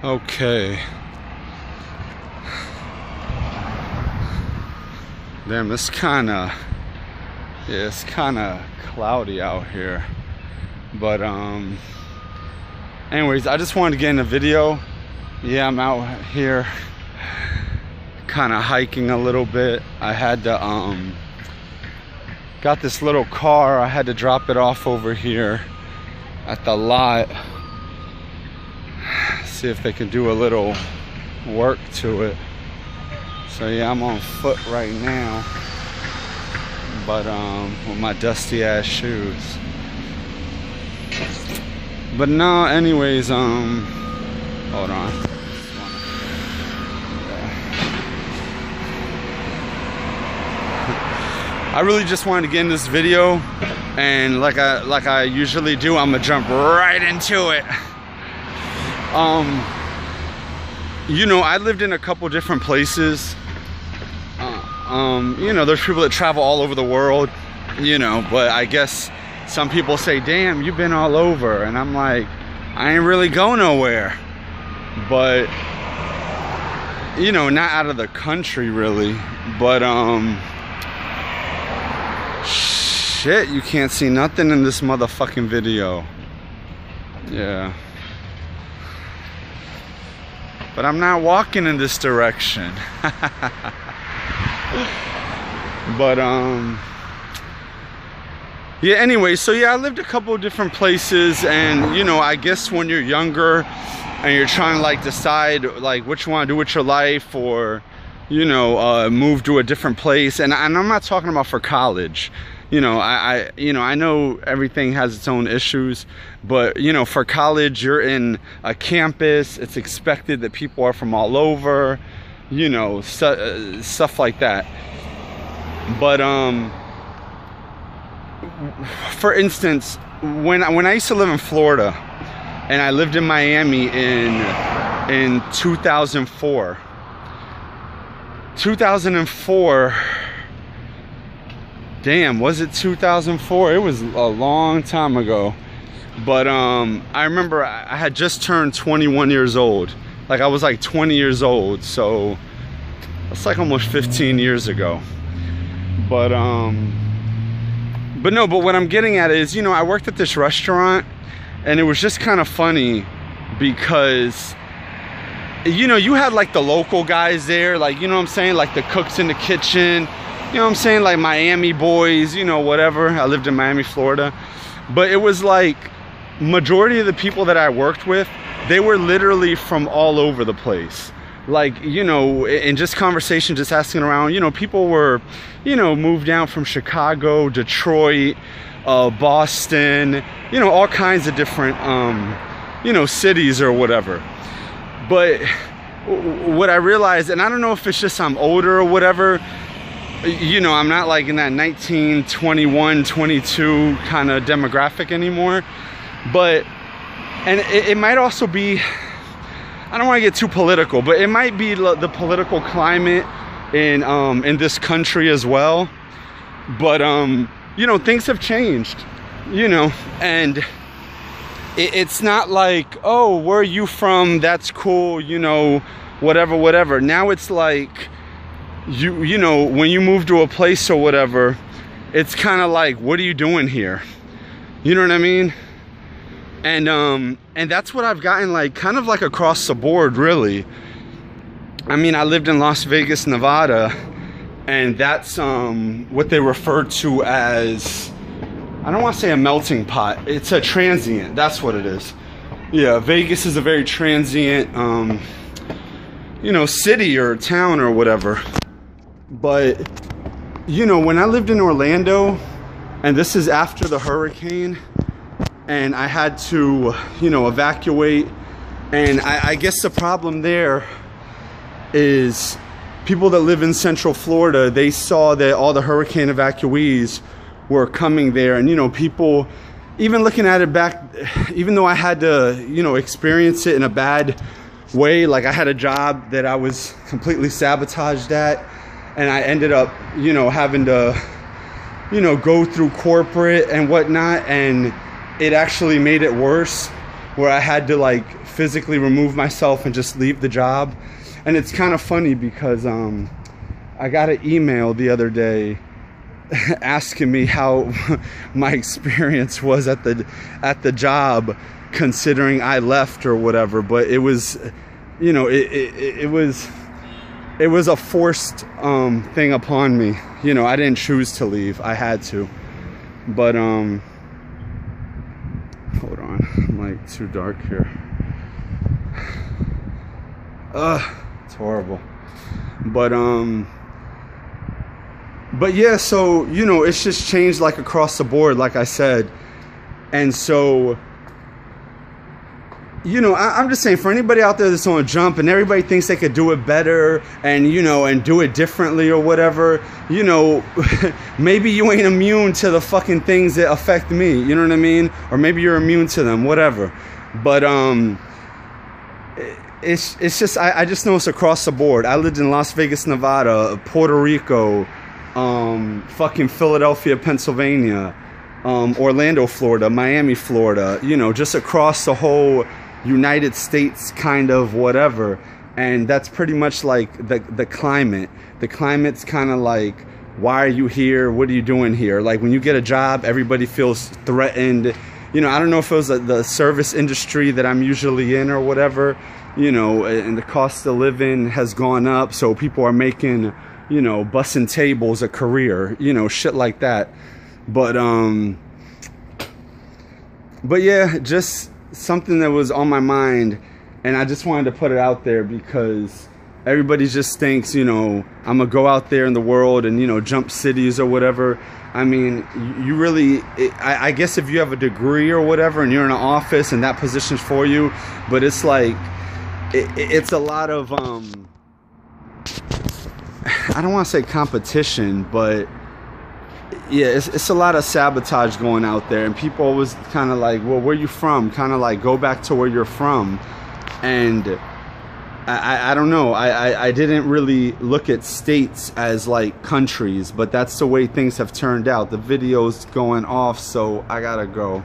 Okay. Damn, it's kind of cloudy out here. But anyways, I just wanted to get in a video. Yeah, I'm out here kind of hiking a little bit. I had to got this little car. I had to drop it off over here at the lot. See if they can do a little work to it. So yeah, I'm on foot right now, but with my dusty ass shoes. But no, anyways, hold on. I really just wanted to get in this video, and like I usually do, I'm gonna jump right into it. You know, I lived in a couple different places. You know, there's people that travel all over the world, you know, but I guess some people say, damn, you've been all over. And I'm like, I ain't really go nowhere. But, you know, not out of the country really. But, shit, you can't see nothing in this motherfucking video. Yeah. But I'm not walking in this direction. But yeah, anyway, so yeah, I lived a couple of different places, and you know, I guess when you're younger and you're trying to like decide like what you want to do with your life, or you know, move to a different place, and I'm not talking about for college. You know, I know everything has its own issues, but you know, for college, you're in a campus. It's expected that people are from all over, you know, stuff like that. But for instance, when I used to live in Florida, and I lived in Miami in 2004. 2004. Damn, was it 2004? It was a long time ago. But I remember I had just turned 21 years old. Like I was like 20 years old, so it's like almost 15 years ago. But what I'm getting at is, you know, I worked at this restaurant, and it was just kind of funny because, you know, you had like the local guys there, like, you know what I'm saying, like the cooks in the kitchen. You know what I'm saying? Like Miami boys, you know, whatever. I lived in Miami, Florida. But it was like, majority of the people that I worked with, they were literally from all over the place. Like, you know, in just conversation, just asking around, you know, people were, you know, moved down from Chicago, Detroit, Boston, you know, all kinds of different, you know, cities or whatever. But what I realized, and I don't know if it's just I'm older or whatever, you know, I'm not like in that 19, 21, 22 kind of demographic anymore. But, and it might also be, I don't want to get too political, but it might be the political climate in this country as well. But, you know, things have changed, you know, and it's not like, oh, where are you from? That's cool, you know, whatever. Now it's like, you know, when you move to a place or whatever, it's kind of like, what are you doing here? You know what I mean? And that's what I've gotten, like, kind of like across the board, really. I mean, I lived in Las Vegas, Nevada, and that's what they refer to as, I don't want to say a melting pot. It's a transient. That's what it is. Yeah, Vegas is a very transient, you know, city or town or whatever. But, you know, when I lived in Orlando, and this is after the hurricane, and I had to, you know, evacuate, and I guess the problem there is people that live in Central Florida, they saw that all the hurricane evacuees were coming there, and, you know, people, even looking at it back, even though I had to, you know, experience it in a bad way, like I had a job that I was completely sabotaged at, and I ended up, you know, having to, you know, go through corporate and whatnot, and it actually made it worse, where I had to like physically remove myself and just leave the job. And it's kind of funny because I got an email the other day asking me how my experience was at the job, considering I left or whatever. But it was, you know, it was a forced thing upon me. You know, I didn't choose to leave, I had to. But hold on, I'm like too dark here. It's horrible. But yeah, so, you know, it's just changed like across the board, like I said. And so, you know, I'm just saying, for anybody out there that's on a jump and everybody thinks they could do it better and, you know, and do it differently or whatever, you know, maybe you ain't immune to the fucking things that affect me, you know what I mean? Or maybe you're immune to them, whatever. But it's just, I just know it's across the board. I lived in Las Vegas, Nevada, Puerto Rico, fucking Philadelphia, Pennsylvania, Orlando, Florida, Miami, Florida, you know, just across the whole United States, kind of whatever. And that's pretty much like the climate. The climate's kind of like, why are you here? What are you doing here? Like when you get a job, everybody feels threatened. You know, I don't know if it was the service industry that I'm usually in or whatever, you know, and the cost of living has gone up. So people are making, you know, bussing tables a career, you know, shit like that. But yeah, just something that was on my mind, and I just wanted to put it out there because everybody just thinks, you know, I'm gonna go out there in the world and, you know, jump cities or whatever. I mean, you really, I guess if you have a degree or whatever and you're in an office and that position's for you, but it's like, it's a lot of, I don't want to say competition, but yeah, it's a lot of sabotage going out there, and people always kind of like, well, where you from? Kind of like, go back to where you're from. And I don't know, I didn't really look at states as like countries, but that's the way things have turned out. The video's going off, so I gotta go.